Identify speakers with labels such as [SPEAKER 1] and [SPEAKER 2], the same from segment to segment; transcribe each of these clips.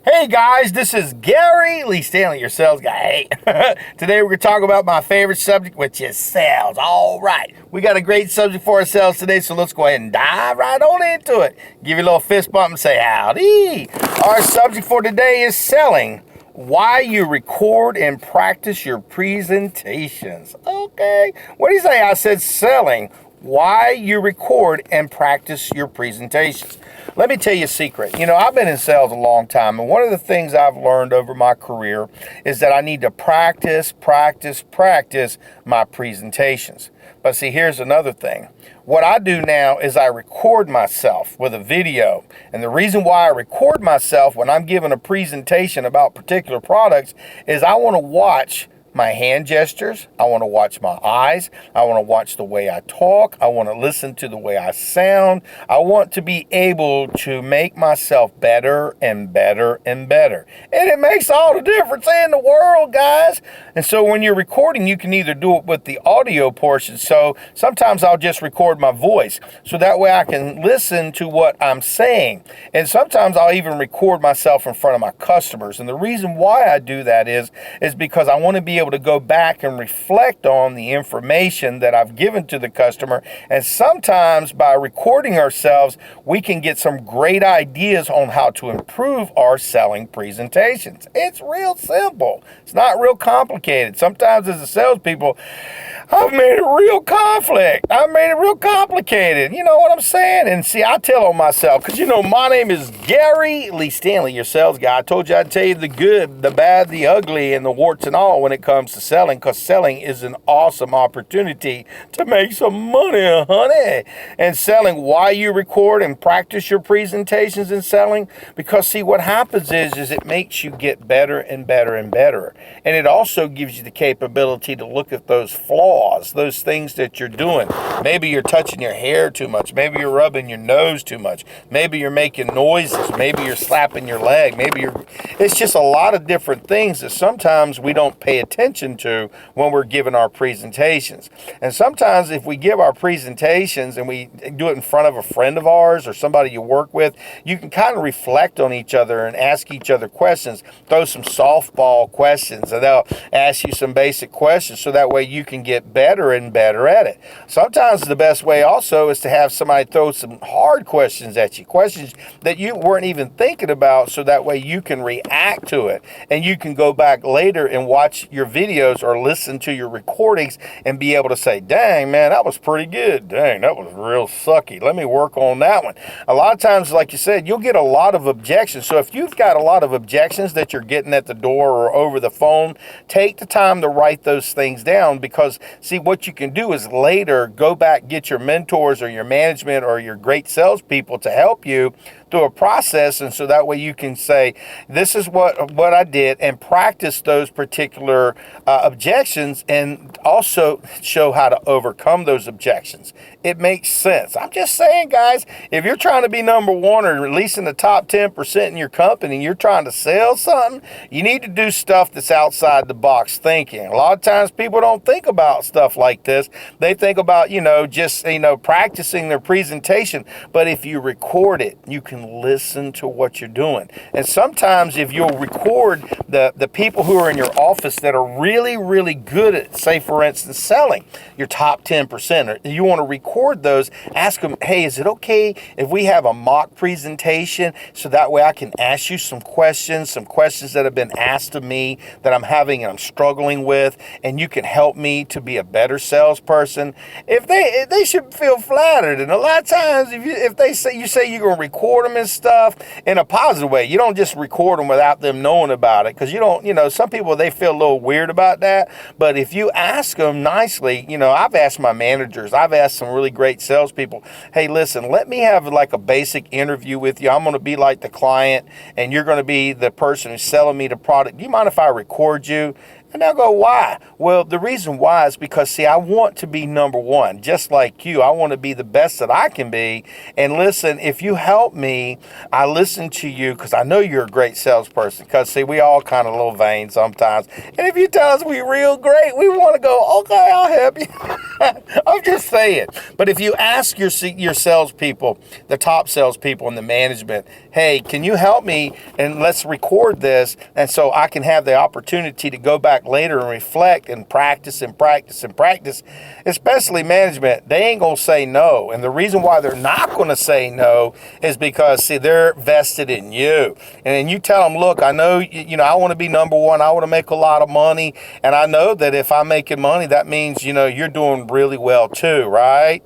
[SPEAKER 1] Hey guys, this is Gary Lee Stanley, your sales guy. Hey, today we're going to talk about my favorite subject, which is sales. All right, we got a great subject for ourselves today, so let's go ahead and dive right on into it. Give you a little fist bump and say howdy. Our subject for today is selling. Why you record and practice your presentations. Okay, what do you say? I said selling. Why you record and practice your presentations. Let me tell you a secret. I've been in sales a long time, and one of the things I've learned over my career is that I need to practice my presentations. But see, here's another thing. What I do now is I record myself with a video. And the reason why I record myself when I'm giving a presentation about particular products is I want to watch my hand gestures. I want to watch my eyes. I want to watch the way I talk. I want to listen to the way I sound. I want to be able to make myself better and better and better. And it makes all the difference in the world, guys. And so when you're recording, you can either do it with the audio portion. So sometimes I'll just record my voice so that way I can listen to what I'm saying. And sometimes I'll even record myself in front of my customers. And the reason why I do that is because I want to be able to go back and reflect on the information that I've given to the customer. And sometimes by recording ourselves, we can get some great ideas on how to improve our selling presentations. It's real simple. It's not real complicated. Sometimes as a salespeople, I've made it real conflict. I've made it real complicated. You know what I'm saying? And see, I tell on myself, because my name is Gary Lee Stanley, your sales guy. I told you I'd tell you the good, the bad, the ugly, and the warts and all when it comes to selling, because selling is an awesome opportunity to make some money, honey. And selling, why you record and practice your presentations in selling, because see, what happens is it makes you get better and better and better. And it also gives you the capability to look at those flaws, those things that you're doing. Maybe you're touching your hair too much. Maybe you're rubbing your nose too much. Maybe you're making noises. Maybe you're slapping your leg. It's just a lot of different things that sometimes we don't pay attention to when we're giving our presentations. And sometimes if we give our presentations and we do it in front of a friend of ours or somebody you work with, you can kind of reflect on each other and ask each other questions, throw some softball questions, and they'll ask you some basic questions so that way you can get better and better at it. Sometimes the best way also is to have somebody throw some hard questions at you, questions that you weren't even thinking about, so that way you can react to it and you can go back later and watch your videos or listen to your recordings and be able to say, dang, man, that was pretty good. Dang, that was real sucky. Let me work on that one. A lot of times, like you said, you'll get a lot of objections. So if you've got a lot of objections that you're getting at the door or over the phone, take the time to write those things down, because see, what you can do is later go back, get your mentors or your management or your great salespeople to help you through a process, and so that way you can say, this is what I did, and practice those particular objections, and also show how to overcome those objections. It makes sense. I'm just saying, guys, if you're trying to be number one or at least in the top 10% in your company, you're trying to sell something, you need to do stuff that's outside the box thinking. A lot of times people don't think about stuff like this. They think about, just, practicing their presentation. But if you record it, you can listen to what you're doing. And sometimes if you'll record the people who are in your office that are really, really good at, say, for instance, selling, your top 10%, you want to record those, ask them, hey, is it okay if we have a mock presentation so that way I can ask you some questions that have been asked of me that I'm having and I'm struggling with, and you can help me to be a better salesperson. If they should feel flattered. And a lot of times if they say you're going to record them and stuff in a positive way, you don't just record them without them knowing about it, because some people, they feel a little weird about that. But if you ask them nicely, I've asked my managers, I've asked some really great salespeople, hey, listen, let me have like a basic interview with you. I'm going to be like the client and you're going to be the person who's selling me the product. Do you mind if I record you? And they'll go, why? Well, the reason why is because, see, I want to be number one, just like you. I want to be the best that I can be. And listen, if you help me, I listen to you because I know you're a great salesperson. Because, see, we all kind of a little vain sometimes. And if you tell us we're real great, we want to go, okay, I'll help you. I'm just saying. But if you ask your salespeople, the top salespeople in the management, hey, can you help me and let's record this, and so I can have the opportunity to go back later and reflect and practice and practice and practice, especially management, they ain't going to say no. And the reason why they're not going to say no is because, see, they're vested in you. And then you tell them, look, I know, I want to be number one. I want to make a lot of money. And I know that if I'm making money, that means, you're doing really well too, right?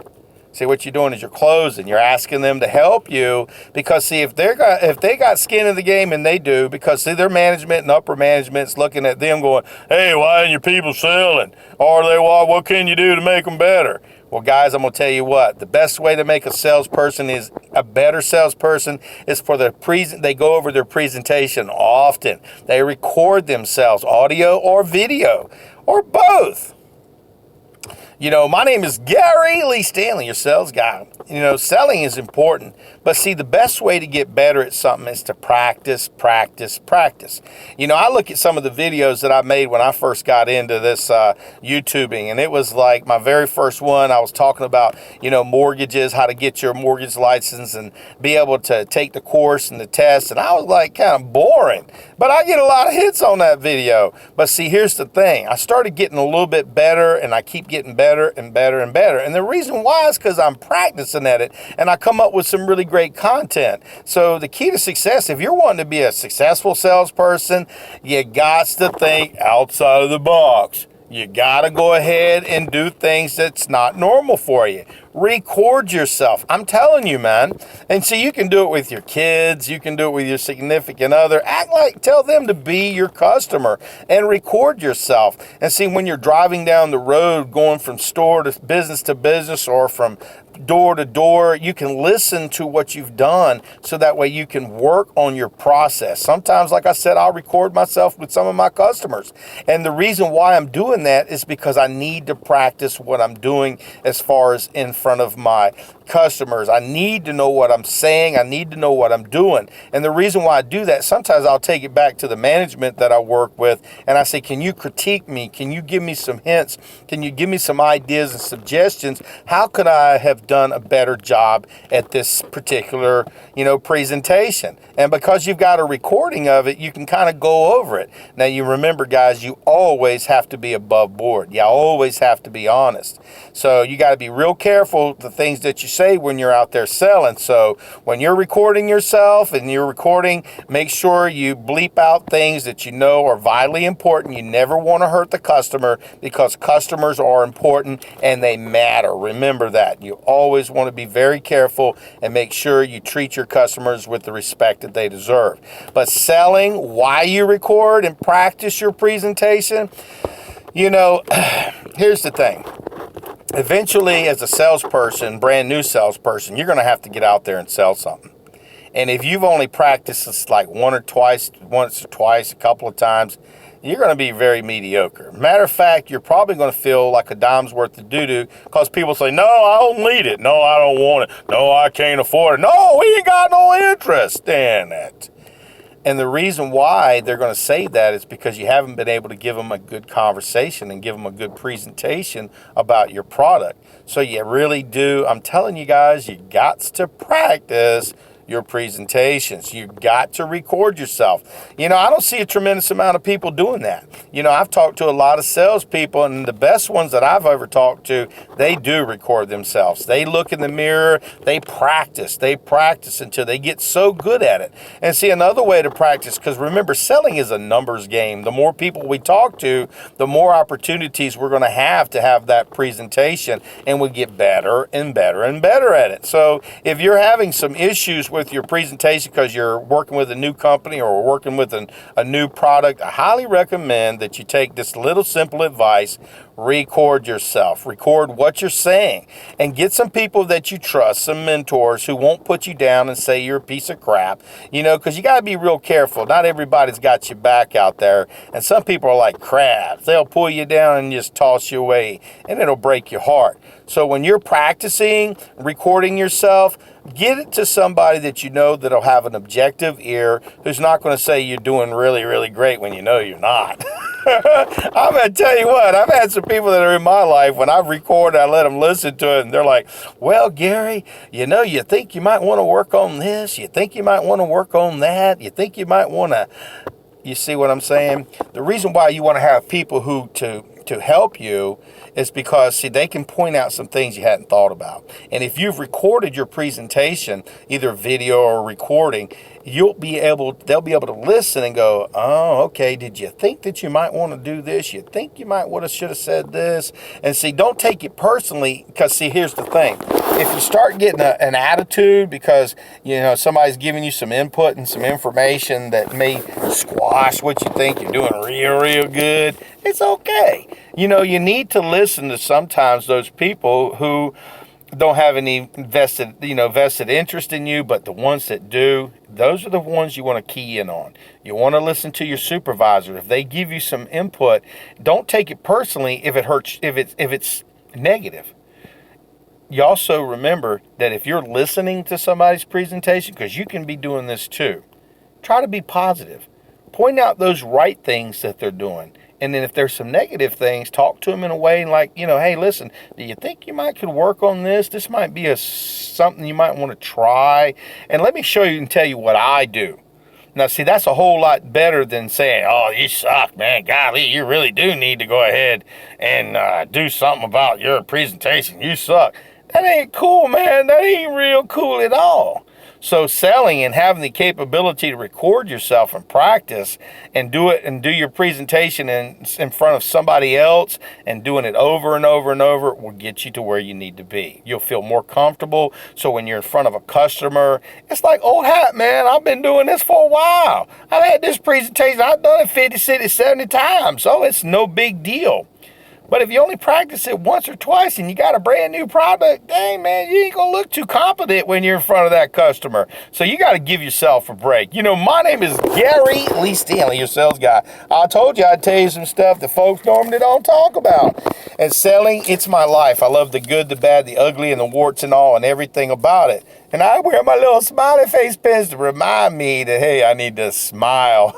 [SPEAKER 1] See, what you're doing is you're closing. You're asking them to help you because, see, if they got skin in the game, and they do, because, see, their management and upper management's looking at them going, hey, why aren't your people selling? Or what can you do to make them better? Well, guys, I'm going to tell you what. The best way to make a salesperson is a better salesperson is for they go over their presentation often. They record themselves, audio or video, or both. My name is Gary Lee Stanley, your sales guy. Selling is important. But see, the best way to get better at something is to practice, practice, practice. I look at some of the videos that I made when I first got into this YouTubing, and it was like my very first one. I was talking about, mortgages, how to get your mortgage license and be able to take the course and the test. And I was like kind of boring, but I get a lot of hits on that video. But see, here's the thing. I started getting a little bit better, and I keep getting better and better and better. And the reason why is because I'm practicing at it, and I come up with some really great content. So the key to success, if you're wanting to be a successful salesperson, you got to think outside of the box. You got to go ahead and do things that's not normal for you. Record yourself. I'm telling you, man. And see, you can do it with your kids. You can do it with your significant other. Tell them to be your customer and record yourself. And see, when you're driving down the road, going from store to business or from door to door, you can listen to what you've done so that way you can work on your process. Sometimes, like I said, I'll record myself with some of my customers. And the reason why I'm doing that is because I need to practice what I'm doing as far as in front of my customers. I need to know what I'm saying. I need to know what I'm doing. And the reason why I do that, sometimes I'll take it back to the management that I work with and I say, can you critique me? Can you give me some hints? Can you give me some ideas and suggestions? How could I have done a better job at this particular, presentation? And because you've got a recording of it, you can kind of go over it. Now, you remember, guys, you always have to be above board. You always have to be honest. So you got to be real careful the things that you say when you're out there selling. So when you're recording yourself and you're recording, make sure you bleep out things that you know are vitally important. You never want to hurt the customer because customers are important and they matter. Remember that. You always want to be very careful and make sure you treat your customers with the respect that they deserve. But selling, why you record and practice your presentation, here's the thing. Eventually, as a salesperson, brand new salesperson, you're going to have to get out there and sell something. And if you've only practiced this like once or twice, a couple of times, you're going to be very mediocre. Matter of fact, you're probably going to feel like a dime's worth of doo-doo because people say, no, I don't need it. No, I don't want it. No, I can't afford it. No, we ain't got no interest in it. And the reason why they're going to say that is because you haven't been able to give them a good conversation and give them a good presentation about your product. So you really do, I'm telling you guys, you got to practice your presentations. You got to record yourself. I don't see a tremendous amount of people doing that. I've talked to a lot of salespeople, and the best ones that I've ever talked to, they do record themselves. They look in the mirror, they practice until they get so good at it. And see, another way to practice, because remember, selling is a numbers game. The more people we talk to, the more opportunities we're going to have that presentation, and we get better and better and better at it. So if you're having some issues with your presentation because you're working with a new company or working with a new product, I highly recommend that you take this little simple advice. record yourself. Record what you're saying. And get some people that you trust, some mentors who won't put you down and say you're a piece of crap. You know, because you got to be real careful. Not everybody's got your back out there. And some people are like crabs. They'll pull you down and just toss you away. And it'll break your heart. So when you're practicing, recording yourself, get it to somebody that you know that'll have an objective ear, who's not going to say you're doing really, really great when you know you're not. I'm going to tell you what, I've had some people that are in my life, when I record, I let them listen to it, and they're like, well, Gary, you know, you think you might want to work on this, you think you might want to work on that, you think you might want to, you see what I'm saying? The reason why you want to have people who to help you is because, see, they can point out some things you hadn't thought about. And if you've recorded your presentation, either video or recording, they'll be able to listen and go, oh, okay, did you think that you might want to do this? You think you might should have said this? And see, don't take it personally, because see, here's the thing. If you start getting an attitude because, you know, somebody's giving you some input and some information that may squash what you think you're doing real good, it's okay. You know, you need to listen to sometimes those people who don't have any vested interest in you, but the ones that do, those are the ones you want to key in on. You want to listen to your supervisor. If they give you some input, don't take it personally if it hurts, if it's negative. You also remember that if you're listening to somebody's presentation, because you can be doing this too, try to be positive. Point out those right things that they're doing. And then if there's some negative things, talk to them in a way like, you know, hey, listen, do you think you could work on this? This might be something you might want to try. And let me show you and tell you what I do. Now, see, that's a whole lot better than saying, oh, you suck, man. Golly, you really do need to go ahead and do something about your presentation. You suck. That ain't cool, man. That ain't real cool at all. So selling and having the capability to record yourself and practice and do it and do your presentation in front of somebody else and doing it over and over and over will get you to where you need to be. You'll feel more comfortable. So when you're in front of a customer, it's like old hat, man. I've been doing this for a while. I've had this presentation. I've done it 50, 60, 70 times. So it's no big deal. But if you only practice it once or twice and you got a brand new product, dang, man, you ain't going to look too competent when you're in front of that customer. So you got to give yourself a break. You know, my name is Gary Lee Stanley, your sales guy. I told you I'd tell you some stuff that folks normally don't talk about. And selling, it's my life. I love the good, the bad, the ugly, and the warts and all and everything about it. And I wear my little smiley face pins to remind me that, hey, I need to smile.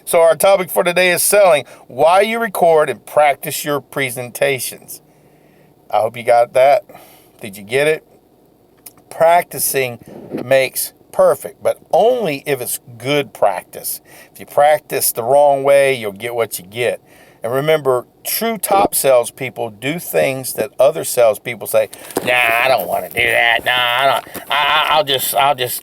[SPEAKER 1] So our topic for today is selling, why you record and practice your presentations. I hope you got that. Did you get it? Practicing makes perfect, but only if it's good practice. If you practice the wrong way, you'll get what you get. And remember, true top salespeople do things that other salespeople say, nah, I don't want to do that. Nah, I don't.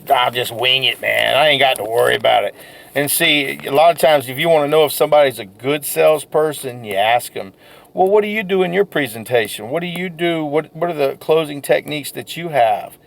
[SPEAKER 1] I'll just wing it, man. I ain't got to worry about it. And see, a lot of times, if you want to know if somebody's a good salesperson, you ask them, well, what do you do in your presentation? What do you do? What are the closing techniques that you have?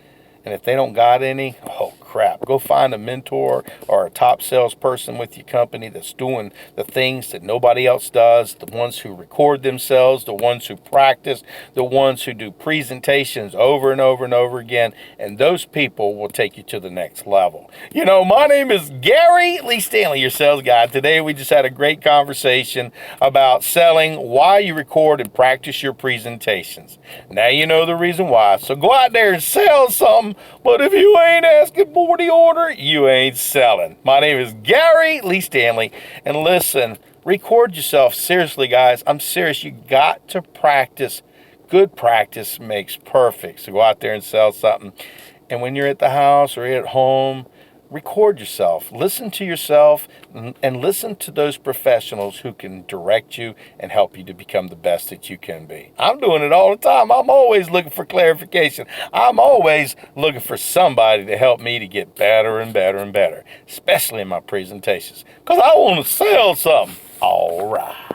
[SPEAKER 1] And if they don't got any, oh crap, go find a mentor or a top salesperson with your company that's doing the things that nobody else does, the ones who record themselves, the ones who practice, the ones who do presentations over and over and over again, and those people will take you to the next level. You know, my name is Gary Lee Stanley, your sales guy. Today we just had a great conversation about selling, why you record and practice your presentations. Now you know the reason why, so go out there and sell something. But if you ain't asking for the order, you ain't selling. My name is Gary Lee Stanley. And listen, record yourself. Seriously, guys, I'm serious. You got to practice. Good practice makes perfect. So go out there and sell something. And when you're at the house or at home, record yourself. Listen to yourself and listen to those professionals who can direct you and help you to become the best that you can be. I'm doing it all the time. I'm always looking for clarification. I'm always looking for somebody to help me to get better and better and better, especially in my presentations, because I want to sell something. All right.